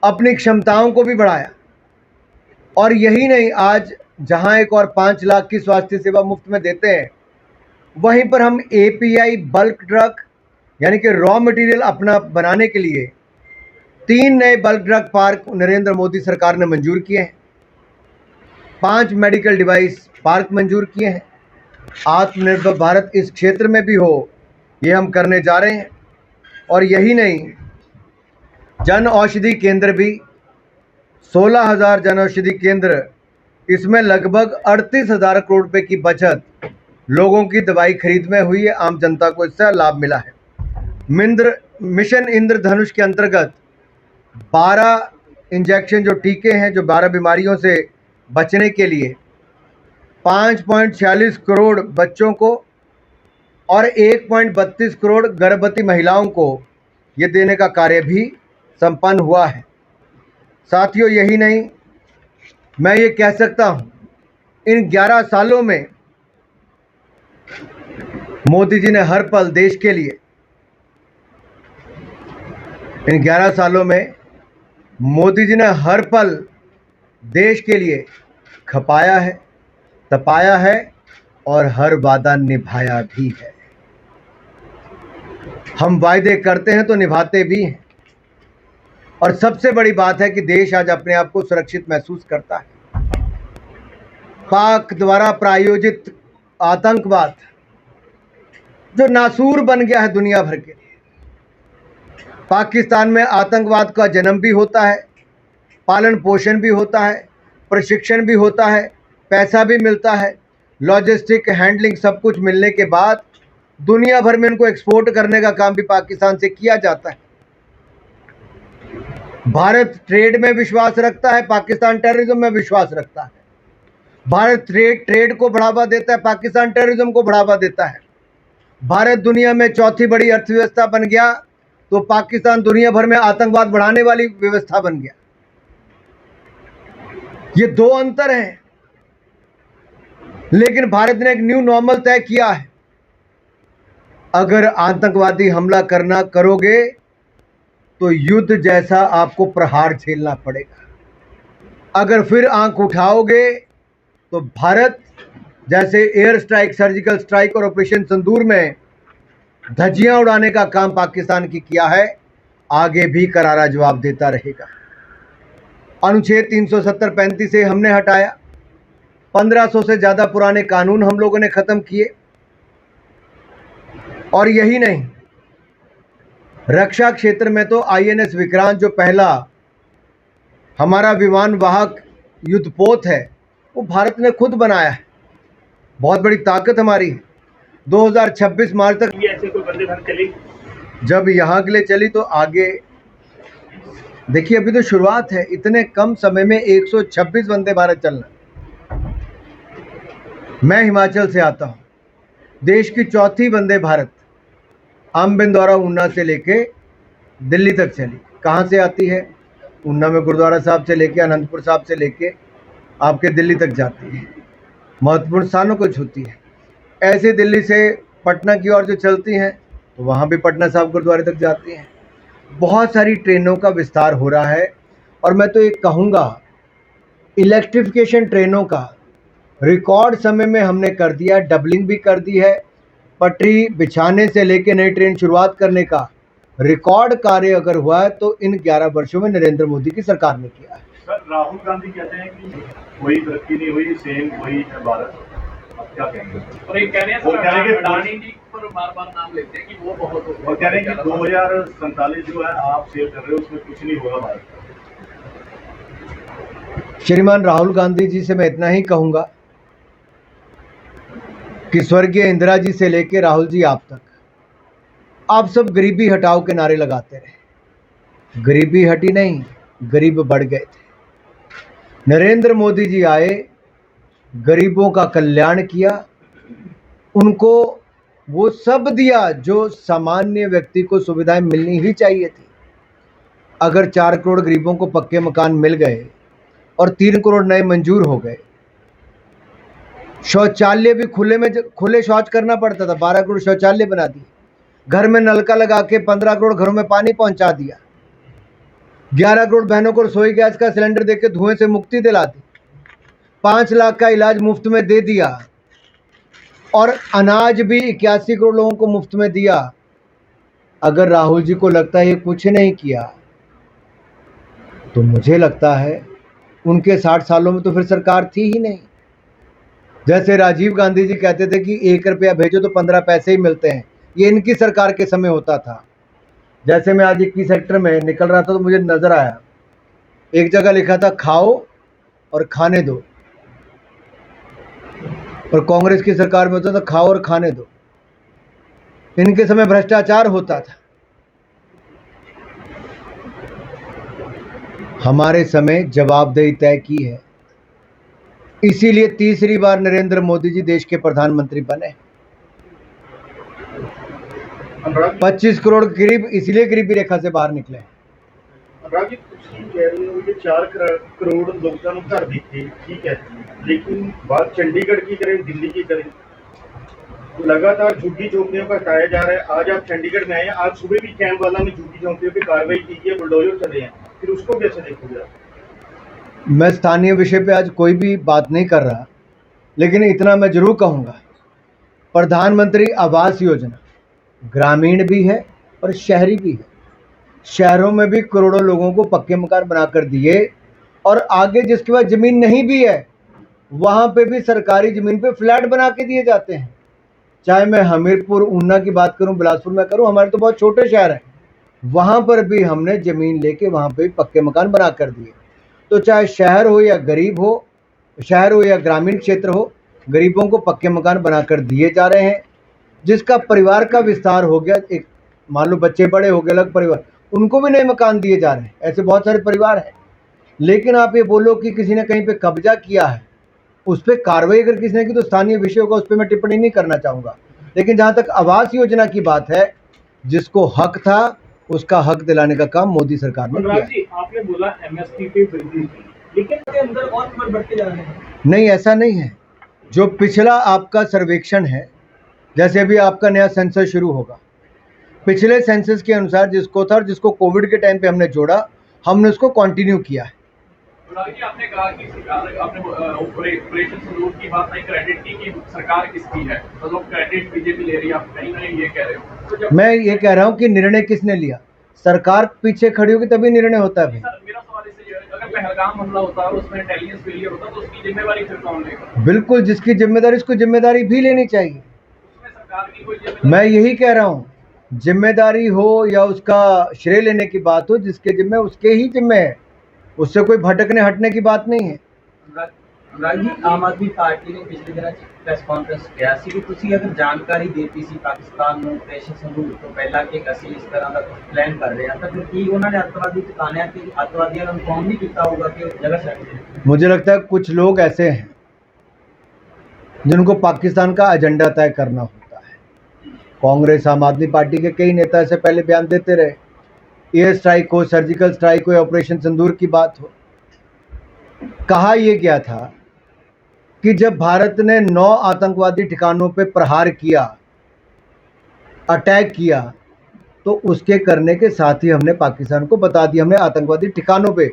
S1: अपनी क्षमताओं को भी बढ़ाया। और यही नहीं, आज जहां एक और 5 लाख की स्वास्थ्य सेवा मुफ्त में देते हैं, वहीं पर हम API बल्क ड्रग यानी कि रॉ मटेरियल अपना बनाने के लिए 3 नए bulk drug park Narendra Modi सरकार ने मंजूर किए हैं। 5 मेडिकल डिवाइस पार्क मंजूर किए हैं। आत्मनिर्भर भारत इस क्षेत्र में भी हो, ये हम करने जा रहे हैं। और यही नहीं, जन औषधि केंद्र भी 16,000 जनौषधि केंद्र, इसमें लगभग 38,000 करोड़ रुपए की बचत लोगों की दवाई खरीद में हुई है। आम जनता को इससे लाभ मिला है। मिशन इंद्रधनुष के अंतर्गत 12 इंजेक्शन जो टीके हैं, जो 12 बीमारियों से बचने के लिए 5.46 करोड़ बच्चों को और 1.32 करोड़ गर्भवती महिलाओं को ये देने का कार्य भी संपन्न हुआ है। साथियों, यही नहीं, मैं ये कह सकता हूँ, इन 11 सालों में मोदी जी ने हर पल देश के लिए, इन 11 सालों में मोदी जी ने हर पल देश के लिए खपाया है, तपाया है और हर वादा निभाया भी है। हम वायदे करते हैं तो निभाते भी हैं। और सबसे बड़ी बात है कि देश आज अपने आप को सुरक्षित महसूस करता है। पाक द्वारा प्रायोजित आतंकवाद जो नासूर बन गया है दुनिया भर के लिए, पाकिस्तान में आतंकवाद का जन्म भी होता है, पालन पोषण भी होता है, प्रशिक्षण भी होता है, पैसा भी मिलता है, लॉजिस्टिक हैंडलिंग सब कुछ मिलने के बाद दुनिया भर में इनको एक्सपोर्ट करने का काम भी पाकिस्तान से किया जाता है। भारत ट्रेड में विश्वास रखता है, पाकिस्तान टेररिज्म में विश्वास रखता है। भारत ट्रेड को बढ़ावा देता है, पाकिस्तान टेररिज्म को बढ़ावा देता है। भारत दुनिया में चौथी बड़ी अर्थव्यवस्था बन गया तो पाकिस्तान दुनिया भर में आतंकवाद बढ़ाने वाली व्यवस्था बन गया। ये दो अंतर हैं, लेकिन भारत ने एक न्यू नॉर्मल तय किया है। अगर आतंकवादी हमला करोगे तो युद्ध जैसा आपको प्रहार झेलना पड़ेगा। अगर फिर आंख उठाओगे तो भारत जैसे एयर स्ट्राइक, सर्जिकल स्ट्राइक और ऑपरेशन सिंदूर में धज्जियां उड़ाने का काम पाकिस्तान की किया है, आगे भी करारा जवाब देता रहेगा। अनुच्छेद 370-35 से हमने हटाया, 1500 से ज़्यादा पुराने कानून हम लोगों ने ख़त्म किए। और यही नहीं, रक्षा क्षेत्र में तो INS विक्रांत जो पहला हमारा विमान वाहक युद्धपोत है, वो भारत ने खुद बनाया है। बहुत बड़ी ताकत हमारी है। 2026 मार्च तक
S2: ये ऐसे कोई वंदे भारत चलेगी? जब
S1: यहाँ के लिए चली तो आगे देखिए, अभी तो शुरुआत है। इतने कम समय में 126 वंदे भारत चलना। मैं हिमाचल से आता हूँ। देश की चौथी वंदे भारत आमबिंदौरा ऊना से लेके दिल्ली तक चली। कहाँ से आती है? ऊना में गुरुद्वारा साहब से लेके, अनंतपुर साहब से लेके आपके दिल्ली तक जाती है, महत्वपूर्ण स्थानों को छूती है। ऐसे दिल्ली से पटना की ओर जो चलती हैं तो वहाँ भी पटना साहब गुरुद्वारे तक जाती हैं। बहुत सारी ट्रेनों का विस्तार हो रहा है। और मैं तो ये कहूँगा, इलेक्ट्रिफिकेशन ट्रेनों का रिकॉर्ड समय में हमने कर दिया, डबलिंग भी कर दी है। पटरी बिछाने से लेके नई ट्रेन शुरुआत करने का रिकॉर्ड कार्य अगर हुआ है तो इन 11 वर्षों में नरेंद्र मोदी की सरकार ने किया है।
S4: सर, राहुल गांधी कहते हैं कि कोई तरक्की नहीं हुई, सेम वही है भारत। आप क्या कहेंगे?
S2: और ये कह रहे हैं
S4: वो कह रहे हैं कि
S2: अडानी जी पर बार-बार नाम लेते हैं कि वो बहुत हो,
S4: और कह रहे हैं कि 2047 जो है आप सेव कर रहे हो, उसमें कुछ नहीं होगा भारत।
S1: श्रीमान राहुल गांधी जी से मैं इतना ही कहूँगा कि स्वर्गीय इंदिरा जी से लेकर राहुल जी आप तक, आप सब गरीबी हटाओ के नारे लगाते रहे। गरीबी हटी नहीं, गरीब बढ़ गए थे। नरेंद्र मोदी जी आए, गरीबों का कल्याण किया, उनको वो सब दिया जो सामान्य व्यक्ति को सुविधाएं मिलनी ही चाहिए थी। अगर 4 करोड़ गरीबों को पक्के मकान मिल गए और 3 करोड़ नए मंजूर हो गए, शौचालय भी खुले शौच करना पड़ता था, 12 करोड़ शौचालय बना दिए। घर में नलका लगा के 15 करोड़ घरों में पानी पहुंचा दिया। 11 करोड़ बहनों को रसोई गैस का सिलेंडर देकर धुएं से मुक्ति दिला दी। 5 लाख का इलाज मुफ्त में दे दिया और अनाज भी 81 करोड़ लोगों को मुफ्त में दिया। अगर राहुल जी को लगता है ये कुछ नहीं किया, तो मुझे लगता है उनके 60 सालों में तो फिर सरकार थी ही नहीं। जैसे राजीव गांधी जी कहते थे कि 1 रुपया भेजो तो 15 पैसे ही मिलते हैं, ये इनकी सरकार के समय होता था। जैसे मैं आज 21 सेक्टर में निकल रहा था तो मुझे नज़र आया एक जगह लिखा था खाओ और खाने दो, और कांग्रेस की सरकार में होता था खाओ और खाने दो। इनके समय भ्रष्टाचार होता था, हमारे समय जवाबदेही तय की है। इसीलिए तीसरी बार नरेंद्र मोदी जी देश के प्रधानमंत्री बने। 25 करोड़ करीब इसलिए गरीबी रेखा से बाहर निकले।
S4: अनुराग जी, ਤੁਸੀਂ ਕਹਿ ਰਹੇ ਹੋ ਕਿ 4 करोड़ लोगों ਨੂੰ घर ਦਿੱਤੇ, ठीक है, लेकिन बात चंडीगढ़ की करें, दिल्ली की करें, लगातार झुग्गी झोंपड़ियों का हटाया जा रहा है। आज आप चंडीगढ़ में आए हैं, आज सुबह भी कैंप वाला में झुग्गी झोंपड़ियों पर कार्रवाई की गई है, बुलडोजर चले हैं, फिर उसको कैसे देखोगे आप?
S1: मैं स्थानीय विषय पे आज कोई भी बात नहीं कर रहा, लेकिन इतना मैं जरूर कहूँगा, प्रधानमंत्री आवास योजना ग्रामीण भी है और शहरी भी है। शहरों में भी करोड़ों लोगों को पक्के मकान बनाकर दिए, और आगे जिसके पास ज़मीन नहीं भी है वहाँ पे भी सरकारी ज़मीन पे फ्लैट बना के दिए जाते हैं। चाहे मैं हमीरपुर, ऊना की बात करूँ, बिलासपुर में करूँ, हमारे तो बहुत छोटे शहर हैं, वहाँ पर भी हमने ज़मीन लेके वहाँ पे पक्के मकान बना कर दिए। तो चाहे शहर हो या गरीब हो, शहर हो या ग्रामीण क्षेत्र हो, गरीबों को पक्के मकान बनाकर दिए जा रहे हैं। जिसका परिवार का विस्तार हो गया, एक मान लो बच्चे बड़े हो गए, अलग परिवार, उनको भी नए मकान दिए जा रहे हैं। ऐसे बहुत सारे परिवार हैं। लेकिन आप ये बोलो कि किसी ने कहीं पे कब्जा किया है, उस पर कार्रवाई अगर किसी ने की तो स्थानीय विषय होगा, उस पर मैं टिप्पणी नहीं करना चाहूँगा। लेकिन जहाँ तक आवास योजना की बात है, जिसको हक था उसका हक दिलाने का काम मोदी सरकार ने
S2: अनुराग
S1: किया।
S2: जी, आपने बोला एमएसपी पे वृद्धि की, लेकिन उसके अंदर और कीमत बढ़ते जा रहे हैं।
S1: नहीं, ऐसा नहीं है। जो पिछला आपका सर्वेक्षण है, जैसे अभी आपका नया सेंसस शुरू होगा, पिछले सेंसस के अनुसार जिसको था और जिसको कोविड के टाइम पे हमने जोड़ा, हमने उसको कंटिन्यू किया है।
S5: अनुराग जी, आपने कहा कि सरकार, आपने ऑपरेशन सिंदूर की बात नहीं, क्रेडिट की कि सरकार किसकी है, तो लोग क्रेडिट बीजेपी ले रही है, आप कहीं ना कहीं ये कह रहे हो। तो जब
S1: मैं ये कह रहा हूँ कि निर्णय किसने लिया, सरकार पीछे खड़ी होगी तभी निर्णय होता है भाई।
S5: सर, मेरा सवाल इससे ये है, अगर पहलगाम हमला होता है और उसमें इंटेलिजेंस फेलियर होता तो उसकी जिम्मेवारी फिर कौन लेगा?
S1: बिल्कुल, जिसकी जिम्मेदारी उसको जिम्मेदारी भी लेनी चाहिए।
S5: उसमें सरकार की कोई जिम्मेदारी?
S1: मैं यही कह रहा हूँ, जिम्मेदारी हो या उसका श्रेय लेने की बात हो, जिसके जिम्मे उसके ही जिम्मे है, उससे कोई भटकने हटने की बात नहीं है।
S6: अनुराग जी, आम आदमी पार्टी ने पिछले दिनों प्रेस कॉन्फ्रेंस किया ਸੀ ਕਿ ਤੁਸੀਂ ਅਗਰ ਜਾਣਕਾਰੀ ਦੇਤੀ ਸੀ ਪਾਕਿਸਤਾਨ ਨੂੰ ਆਪਰੇਸ਼ਨ ਸੰਦੂਕ ਤੋਂ ਪਹਿਲਾਂ ਕਿ ਅਸੀਂ ਇਸ ਤਰ੍ਹਾਂ ਦਾ ਪਲਾਨ ਕਰ ਰਹੇ ਹਾਂ, ਤਾਂ ਫਿਰ ਕੀ ਉਹਨਾਂ ਨੇ ਅੱਤਵਾਦੀ ਟਿਕਾਣਿਆਂ ਤੇ ਅੱਤਵਾਦੀਆਂ ਨੂੰ ਇਨਫੋਰਮ नहीं ਕੀਤਾ ਹੋਊਗਾ कि ਉਹ जगह ਛੱਡ दें?
S1: मुझे लगता है कुछ लोग ऐसे हैं जिनको पाकिस्तान का एजेंडा तय करना होता है। कांग्रेस, आम आदमी पार्टी के कई नेता ऐसे पहले बयान देते रहे, एयर स्ट्राइक हो, सर्जिकल स्ट्राइक हो या ऑपरेशन सिंदूर की बात हो। कहा यह गया था कि जब भारत ने 9 आतंकवादी ठिकानों पे प्रहार किया, अटैक किया, तो उसके करने के साथ ही हमने पाकिस्तान को बता दिया हमने आतंकवादी ठिकानों पे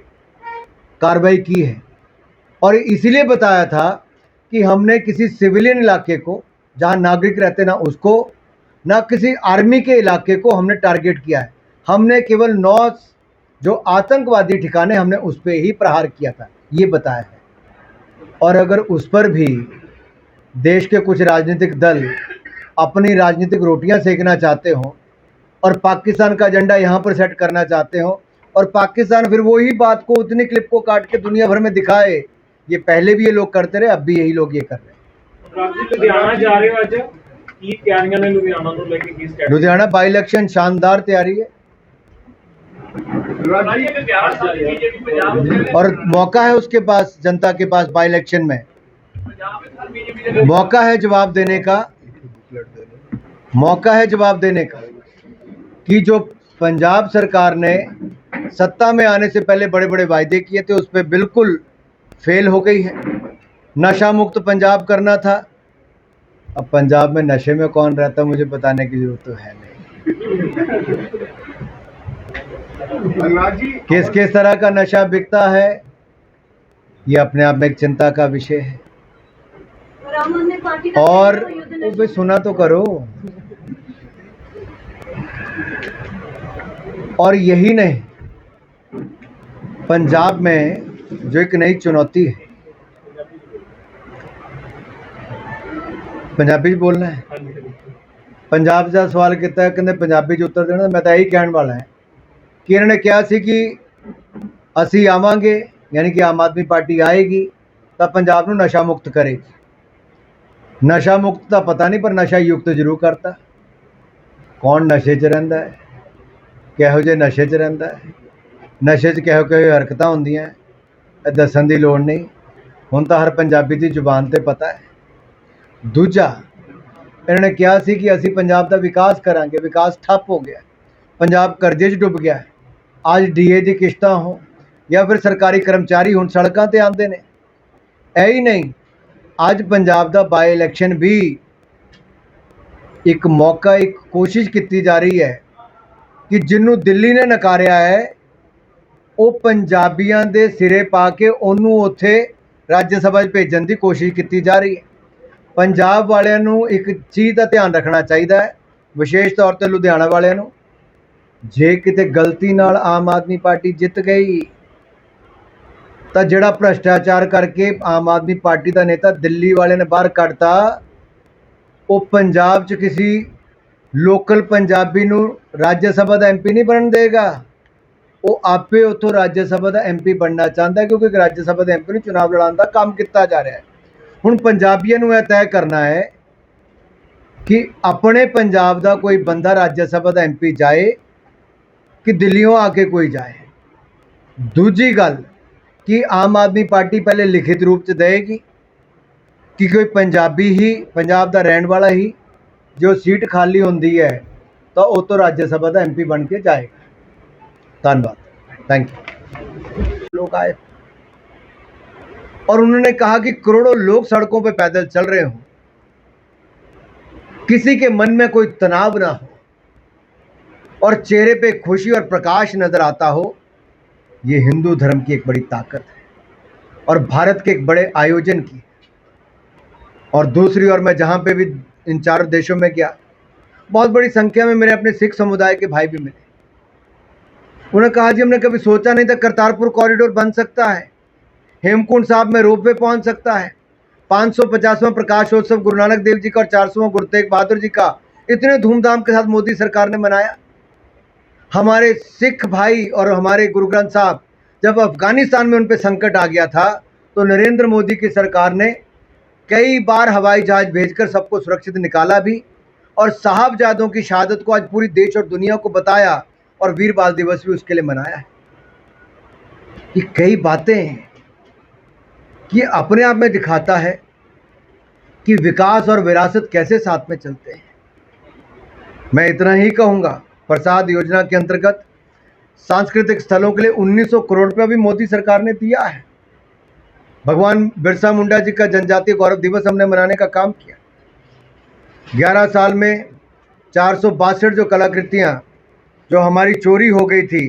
S1: कार्रवाई की है। और इसीलिए बताया था कि हमने किसी सिविलियन इलाके को, जहां नागरिक रहते ना उसको, ना किसी आर्मी के इलाके को हमने टारगेट किया है। हमने केवल 9 जो आतंकवादी ठिकाने हमने उस पर ही प्रहार किया था, ये बताया है। और अगर उस पर भी देश के कुछ राजनीतिक दल अपनी राजनीतिक रोटियां सेकना चाहते हो और पाकिस्तान का एजेंडा यहाँ पर सेट करना चाहते हो, और पाकिस्तान फिर वही बात को, उतनी क्लिप को काट के दुनिया भर में दिखाए, ये पहले भी ये लोग करते रहे, अब भी यही लोग ये कर रहे हैं।
S2: अनुराग जी, लुधियाना जा रहे हो आज, की तैयारियां ने लुधियाना तो लेके की स्टेट?
S1: लुधियाना बाई इलेक्शन शानदार तैयारी है
S5: अनुराग जी, अगर 11 साल की बीजेपी पंजाब में,
S1: और मौका है उसके पास, जनता के पास बाई इलेक्शन में
S5: पंजाब में सर बीजेपी
S1: मौका है जवाब देने का, मौका है जवाब देने का कि जो पंजाब सरकार ने सत्ता में आने से पहले बड़े बड़े वायदे किए थे उस पर बिल्कुल फेल हो गई है। नशा मुक्त पंजाब करना था, अब पंजाब में नशे में कौन रहता मुझे बताने की जरूरत तो है नहीं।
S4: अनुराग जी,
S1: किस किस तरह का नशा बिकता है ये अपने आप में एक चिंता का विषय है।
S3: राम आदमी पार्टी का
S1: और
S3: युद्ध
S1: वो भी सुना तो करो। और यही नहीं, पंजाब में जो एक नई चुनौती है, पंजाबी बोलना है, पंजाब का सवाल किया कहते पंजाबी जो उत्तर देना, मैं तो यही कहने वाला है कि इन्होंने कहा सी कि ਅਸੀਂ ਆਵਾਂਗੇ, ਯਾਨੀ ਕਿ ਆਮ ਆਦਮੀ ਪਾਰਟੀ ਆਏਗੀ ਤਾਂ ਪੰਜਾਬ ਨੂੰ ਨਸ਼ਾ ਮੁਕਤ ਕਰੇਗੀ। ਨਸ਼ਾ ਮੁਕਤ ਦਾ ਪਤਾ ਨਹੀਂ, ਪਰ ਨਸ਼ਾ ਯੁਕਤ ਜ਼ਰੂਰ ਕਰਤਾ। ਕੌਣ ਨਸ਼ੇ 'ਚ ਰਹਿੰਦਾ ਹੈ, ਕਿਹੋ ਜਿਹੇ ਨਸ਼ੇ 'ਚ ਰਹਿੰਦਾ ਹੈ, ਨਸ਼ੇ 'ਚ ਕਿਹੋ ਕਿਹੋ ਹਰਕਤਾਂ ਹੁੰਦੀਆਂ, ਇਹ ਦੱਸਣ ਦੀ ਲੋੜ ਨਹੀਂ। ਹੁਣ ਤਾਂ ਹਰ ਪੰਜਾਬੀ ਦੀ ਜ਼ੁਬਾਨ ਤੇ ਪਤਾ ਹੈ। ਦੂਜਾ, ਇਹਨਾਂ ਨੇ ਕਿਹਾ ਸੀ ਕਿ ਅਸੀਂ ਪੰਜਾਬ ਦਾ ਵਿਕਾਸ ਕਰਾਂਗੇ, ਵਿਕਾਸ ਠੱਪ ਹੋ ਗਿਆ, ਪੰਜਾਬ ਕਰਜ਼ੇ 'ਚ ਡੁੱਬ ਗਿਆ। ਅੱਜ ਡੀਏ ਦੀ ਕਿਸ਼ਤਾਂ ਹੋ ਜਾਂ ਫਿਰ ਸਰਕਾਰੀ ਕਰਮਚਾਰੀ ਹੁਣ ਸੜਕਾਂ ਤੇ ਆਉਂਦੇ ਨੇ। ਇਹ ਹੀ ਨਹੀਂ, ਅੱਜ ਪੰਜਾਬ ਦਾ ਬਾਈ ਇਲੈਕਸ਼ਨ ਵੀ ਇੱਕ ਮੌਕਾ, ਇੱਕ ਕੋਸ਼ਿਸ਼ ਕੀਤੀ ਜਾ ਰਹੀ ਹੈ ਕਿ ਜਿਹਨੂੰ ਦਿੱਲੀ ਨੇ ਨਕਾਰਿਆ ਹੈ ਉਹ ਪੰਜਾਬੀਆਂ ਦੇ ਸਿਰੇ ਪਾ ਕੇ ਉਹਨੂੰ ਉੱਥੇ ਰਾਜ ਸਭਾ 'ਚ ਭੇਜਣ ਦੀ ਕੋਸ਼ਿਸ਼ ਕੀਤੀ ਜਾ ਰਹੀ ਹੈ। ਪੰਜਾਬ ਵਾਲਿਆਂ ਨੂੰ ਇੱਕ ਚੀਜ਼ ਦਾ ਧਿਆਨ ਰੱਖਣਾ ਚਾਹੀਦਾ ਹੈ, ਵਿਸ਼ੇਸ਼ ਤੌਰ ਤੇ ਲੁਧਿਆਣਾ ਵਾਲਿਆਂ ਨੂੰ। ਜੇ ਕਿਤੇ ਗਲਤੀ ਨਾਲ ਆਮ ਆਦਮੀ ਪਾਰਟੀ ਜਿੱਤ ਗਈ ਤਾਂ ਜਿਹੜਾ ਭ੍ਰਸ਼ਟਾਚਾਰ ਕਰਕੇ ਆਮ ਆਦਮੀ ਪਾਰਟੀ ਦਾ ਨੇਤਾ ਦਿੱਲੀ ਵਾਲੇ ਨੇ ਬਾਹਰ ਕੱਢਤਾ, ਉਹ ਪੰਜਾਬ 'ਚ ਕਿਸੇ ਲੋਕਲ ਪੰਜਾਬੀ ਨੂੰ ਰਾਜ ਸਭਾ ਦਾ ਐਮਪੀ ਨਹੀਂ ਬਣਨ ਦੇਗਾ। ਉਹ ਆਪੇ ਉੱਥੋਂ ਰਾਜ ਸਭਾ ਦਾ ਐਮਪੀ ਬਣਨਾ ਚਾਹੁੰਦਾ, ਕਿਉਂਕਿ ਰਾਜ ਸਭਾ ਦੇ ਐਮਪੀ ਨੂੰ ਚੁਣਾਵ ਲੜਾਉਣ ਦਾ ਕੰਮ ਕੀਤਾ ਜਾ ਰਿਹਾ ਹੈ। ਹੁਣ ਪੰਜਾਬੀਆਂ ਨੂੰ ਇਹ ਤੈਅ ਕਰਨਾ ਹੈ ਕਿ ਆਪਣੇ ਪੰਜਾਬ ਦਾ ਕੋਈ ਬੰਦਾ ਰਾਜ ਸਭਾ ਦਾ ਐਮਪੀ ਜਾਏ ਕਿ ਦਿੱਲੀੋਂ ਆ ਕੇ ਕੋਈ ਜਾਏ। ਦੂਜੀ ਗੱਲ ਕਿ ਆਮ ਆਦਮੀ ਪਾਰਟੀ ਪਹਿਲੇ ਲਿਖਿਤ ਰੂਪ 'ਚ ਦੇਗੀ ਕਿ ਕੋਈ ਪੰਜਾਬੀ ਹੀ, ਪੰਜਾਬ ਦਾ ਰਹਿਣ ਵਾਲਾ ਹੀ ਜੋ ਸੀਟ ਖਾਲੀ ਹੁੰਦੀ ਹੈ ਤਾਂ ਉਹ ਤੋਂ ਰਾਜ ਸਭਾ ਦਾ एमपी बन के जाएगा। धन्यवाद, थैंक यू। लोग आए और उन्होंने कहा कि करोड़ों लोग सड़कों पे पैदल चल रहे हों, किसी के मन में कोई तनाव ना हो और चेहरे पे खुशी और प्रकाश नजर आता हो। ये हिंदू धर्म की एक बड़ी ताकत है और भारत के एक बड़े आयोजन की। और दूसरी ओर मैं जहाँ पे भी इन चारों देशों में गया, बहुत बड़ी संख्या में मेरे अपने सिख समुदाय के भाई भी मिले। उन्होंने कहा जी हमने कभी सोचा नहीं था करतारपुर कॉरिडोर बन सकता है, हेमकुंड साहब में रोपवे पहुंच सकता है, 550वां प्रकाशोत्सव गुरु नानक देव जी का और 400वां गुरु तेग बहादुर जी का इतने धूमधाम के साथ मोदी सरकार ने मनाया। हमारे सिख भाई और हमारे गुरु ग्रंथ साहब जब अफगानिस्तान में उन पर संकट आ गया था तो नरेंद्र मोदी की सरकार ने कई बार हवाई जहाज भेजकर सबको सुरक्षित निकाला भी और साहबजादों की शहादत को आज पूरी देश और दुनिया को बताया और वीर बाल दिवस भी उसके लिए मनाया है। ये कई बातें हैं कि अपने आप में दिखाता है कि विकास और विरासत कैसे साथ में चलते हैं। मैं इतना ही कहूँगा, प्रसाद योजना के अंतर्गत सांस्कृतिक स्थलों के लिए 1900 करोड़ रुपया भी मोदी सरकार ने दिया है। भगवान बिरसा मुंडा जी का जनजातीय गौरव दिवस हमने मनाने का काम किया। 11 साल में 462 जो कलाकृतियाँ जो हमारी चोरी हो गई थी,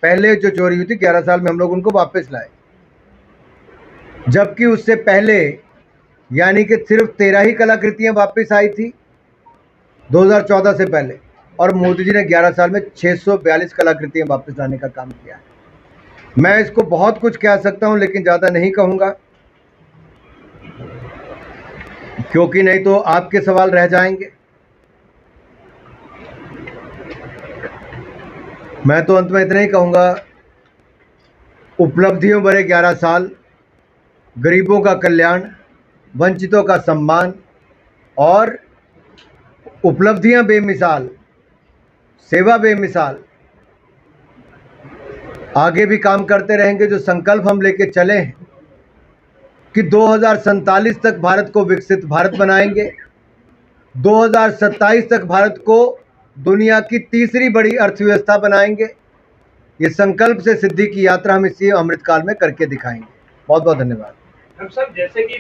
S1: पहले जो चोरी हुई थी 11 साल में हम लोग उनको वापस लाए, जबकि उससे पहले यानी कि सिर्फ 13 ही कलाकृतियाँ वापस आई थी 2014 से पहले, और मोदी जी ने 11 साल में 642 कलाकृतियाँ वापस लाने का काम किया। मैं इसको बहुत कुछ कह सकता हूँ लेकिन ज़्यादा नहीं कहूँगा, क्योंकि नहीं तो आपके सवाल रह जाएंगे। मैं तो अंत में इतना ही कहूँगा, उपलब्धियों भरे 11 साल, गरीबों का कल्याण, वंचितों का सम्मान और उपलब्धियां बेमिसाल, सेवा बेमिसाल। आगे भी काम करते रहेंगे। जो संकल्प हम लेके चले हैं कि 2047 तक भारत को विकसित भारत बनाएंगे, 2027 तक भारत को दुनिया की तीसरी बड़ी अर्थव्यवस्था बनाएंगे, ये संकल्प से सिद्धि की यात्रा हम इसी अमृतकाल में करके दिखाएंगे। बहुत बहुत धन्यवाद।
S2: साहब, जैसे कि